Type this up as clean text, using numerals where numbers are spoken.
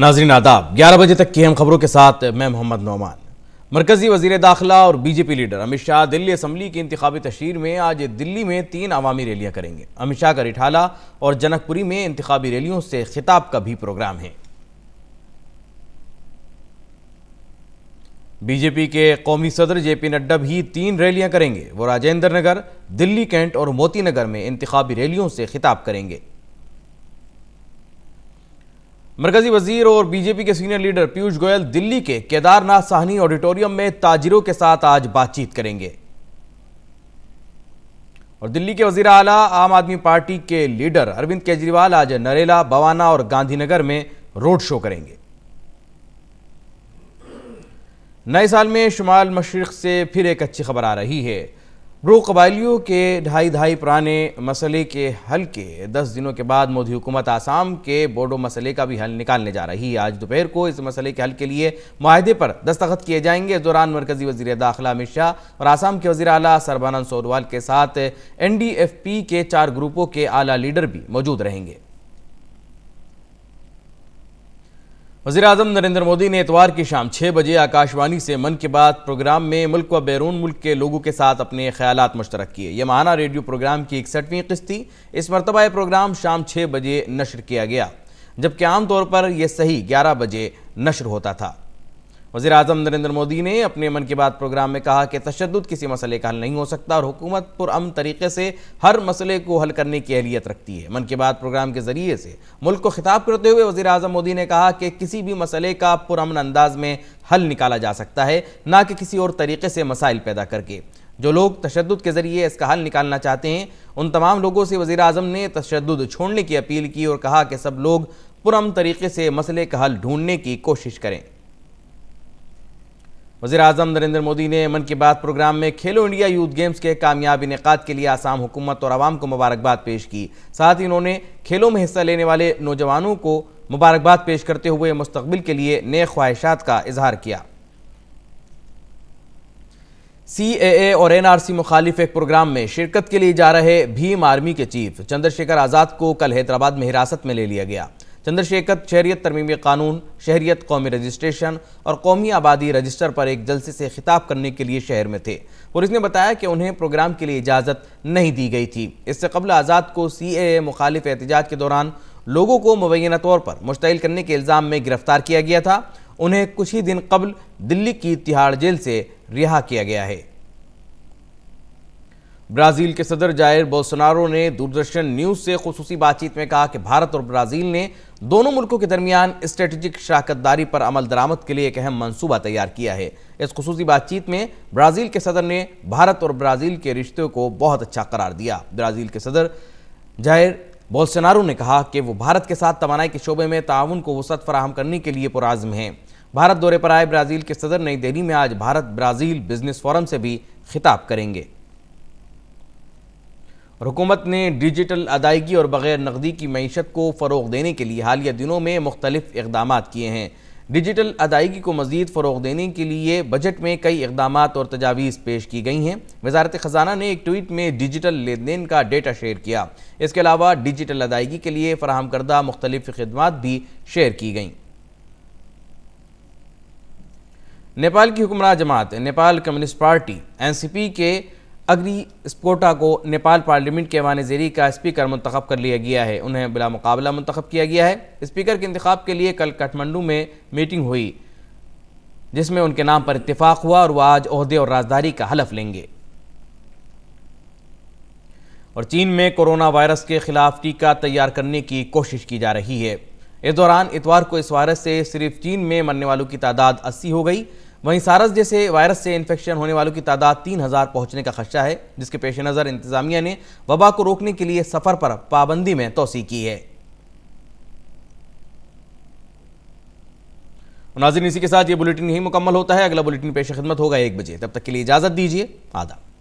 ناظرین آداب، 11 بجے تک کی اہم خبروں کے ساتھ میں محمد نعمان۔ مرکزی وزیر داخلہ اور B J P leader Amit Shah دلی اسمبلی کی انتخابی تشہیر میں آج دلی میں 3 عوامی ریلیاں کریں گے۔ امت شاہ کا رٹھالہ اور جنک پوری میں انتخابی ریلیوں سے خطاب کا بھی پروگرام ہے۔ بی جے پی کے قومی صدر جے پی نڈا بھی 3 ریلیاں کریں گے۔ وہ راجندر نگر، دلی کینٹ اور موتی نگر میں انتخابی ریلیوں سے خطاب کریں گے۔ مرکزی وزیر اور بی جے پی کے سینئر لیڈر پیوش گوئل دلی کے کیدارناتھ ساہنی آڈیٹوریم میں تاجروں کے ساتھ آج بات چیت کریں گے اور دلی کے وزیر اعلیٰ عام آدمی پارٹی کے لیڈر اروند کیجریوال آج نریلا، بوانا اور گاندھی نگر میں روڈ شو کریں گے۔ نئے سال میں شمال مشرق سے پھر ایک اچھی خبر آ رہی ہے۔ برو قبائلیوں کے دہائی پرانے مسئلے کے حل کے 10 دنوں کے بعد مودی حکومت آسام کے بوڈو مسئلے کا بھی حل نکالنے جا رہی ہے۔ آج دوپہر کو اس مسئلے کے حل کے لیے معاہدے پر دستخط کیے جائیں گے۔ اس دوران مرکزی وزیر داخلہ امت شاہ اور آسام کے وزیر اعلیٰ سربانند سونووال کے ساتھ این ڈی ایف پی کے 4 گروپوں کے اعلیٰ لیڈر بھی موجود رہیں گے۔ وزیر اعظم نریندر مودی نے اتوار کی شام 6 بجے آکاشوانی سے من کی بات پروگرام میں ملک و بیرون ملک کے لوگوں کے ساتھ اپنے خیالات مشترک کیے۔ یہ ماہانہ ریڈیو پروگرام کی 61ویں قسط تھی۔ اس مرتبہ یہ پروگرام شام 6 بجے نشر کیا گیا، جبکہ عام طور پر یہ صحیح 11 بجے نشر ہوتا تھا۔ وزیر اعظم نریندر مودی نے اپنے من کی بات پروگرام میں کہا کہ تشدد کسی مسئلے کا حل نہیں ہو سکتا اور حکومت پرامن طریقے سے ہر مسئلے کو حل کرنے کی اہلیت رکھتی ہے۔ من کی بات پروگرام کے ذریعے سے ملک کو خطاب کرتے ہوئے وزیر اعظم مودی نے کہا کہ کسی بھی مسئلے کا پرامن انداز میں حل نکالا جا سکتا ہے، نہ کہ کسی اور طریقے سے مسائل پیدا کر کے۔ جو لوگ تشدد کے ذریعے اس کا حل نکالنا چاہتے ہیں، ان تمام لوگوں سے وزیر اعظم نے تشدد چھوڑنے کی اپیل کی اور کہا کہ سب لوگ پرامن طریقے سے مسئلے کا حل ڈھونڈنے کی کوشش کریں۔ وزیر اعظم نریندر مودی نے من کی بات پروگرام میں کھیلو انڈیا یوتھ گیمز کے کامیاب انعقاد کے لیے آسام حکومت اور عوام کو مبارکباد پیش کی۔ ساتھ ہی انہوں نے کھیلوں میں حصہ لینے والے نوجوانوں کو مبارکباد پیش کرتے ہوئے مستقبل کے لیے نیک خواہشات کا اظہار کیا۔ سی اے اے اور این آر سی مخالف ایک پروگرام میں شرکت کے لیے جا رہے بھیم آرمی کے چیف چندر شیکھر آزاد کو کل حیدرآباد میں حراست میں لے لیا گیا۔ چندر شیکھر شہریت ترمیمی قانون، شہریت قومی رجسٹریشن اور قومی آبادی رجسٹر پر ایک جلسے سے خطاب کرنے کے لیے شہر میں تھے۔ پولیس نے بتایا کہ انہیں پروگرام کے لیے اجازت نہیں دی گئی تھی۔ اس سے قبل آزاد کو سی اے اے مخالف احتجاج کے دوران لوگوں کو مبینہ طور پر مشتعل کرنے کے الزام میں گرفتار کیا گیا تھا۔ انہیں کچھ ہی دن قبل دلی کی تہاڑ جیل سے رہا کیا گیا ہے۔ برازیل کے صدر جائر بولسونارو نے دوردرشن نیوز سے خصوصی بات چیت میں کہا کہ بھارت اور برازیل نے دونوں ملکوں کے درمیان اسٹریٹجک شراکت داری پر عمل درآمد کے لیے ایک اہم منصوبہ تیار کیا ہے۔ اس خصوصی بات چیت میں برازیل کے صدر نے بھارت اور برازیل کے رشتوں کو بہت اچھا قرار دیا۔ برازیل کے صدر جائر بولسونارو نے کہا کہ وہ بھارت کے ساتھ توانائی کے شعبے میں تعاون کو وسعت فراہم کرنے کے لیے پرعزم ہیں۔ بھارت دورے پر آئے برازیل کے صدر نئی دہلی میں آج بھارت برازیل بزنس فورم سے بھی خطاب کریں گے۔ حکومت نے ڈیجیٹل ادائیگی اور بغیر نقدی کی معیشت کو فروغ دینے کے لیے حالیہ دنوں میں مختلف اقدامات کیے ہیں۔ ڈیجیٹل ادائیگی کو مزید فروغ دینے کے لیے بجٹ میں کئی اقدامات اور تجاویز پیش کی گئی ہیں۔ وزارت خزانہ نے ایک ٹویٹ میں ڈیجیٹل لین دین کا ڈیٹا شیئر کیا۔ اس کے علاوہ ڈیجیٹل ادائیگی کے لیے فراہم کردہ مختلف خدمات بھی شیئر کی گئیں۔ نیپال کی حکمراں جماعت Nepal communist party N C P کے اگری اسپوٹا کو نیپال پارلیمنٹ کے ایوان زیریں کا اسپیکر منتخب کر لیا گیا ہے۔ انہیں بلا مقابلہ منتخب کیا گیا ہے۔ اسپیکر کے انتخاب کے لیے کل کٹھمنڈو میں میٹنگ ہوئی، جس میں ان کے نام پر اتفاق ہوا اور وہ آج عہدے اور رازداری کا حلف لیں گے۔ اور چین میں کورونا وائرس کے خلاف ٹیکہ تیار کرنے کی کوشش کی جا رہی ہے۔ اس دوران اتوار کو اس وائرس سے صرف چین میں مرنے والوں کی تعداد 80 ہو گئی۔ وہیں سارس جیسے وائرس سے انفیکشن ہونے والوں کی تعداد 3000 پہنچنے کا خدشہ ہے، جس کے پیش نظر انتظامیہ نے وبا کو روکنے کے لیے سفر پر پابندی میں توسیع کی ہے۔ ناظرین، اسی کے ساتھ یہ بلیٹن یہی مکمل ہوتا ہے۔ اگلا بلیٹن پیش خدمت ہوگا 1 بجے۔ تب تک کے لیے اجازت دیجیے۔ آداب۔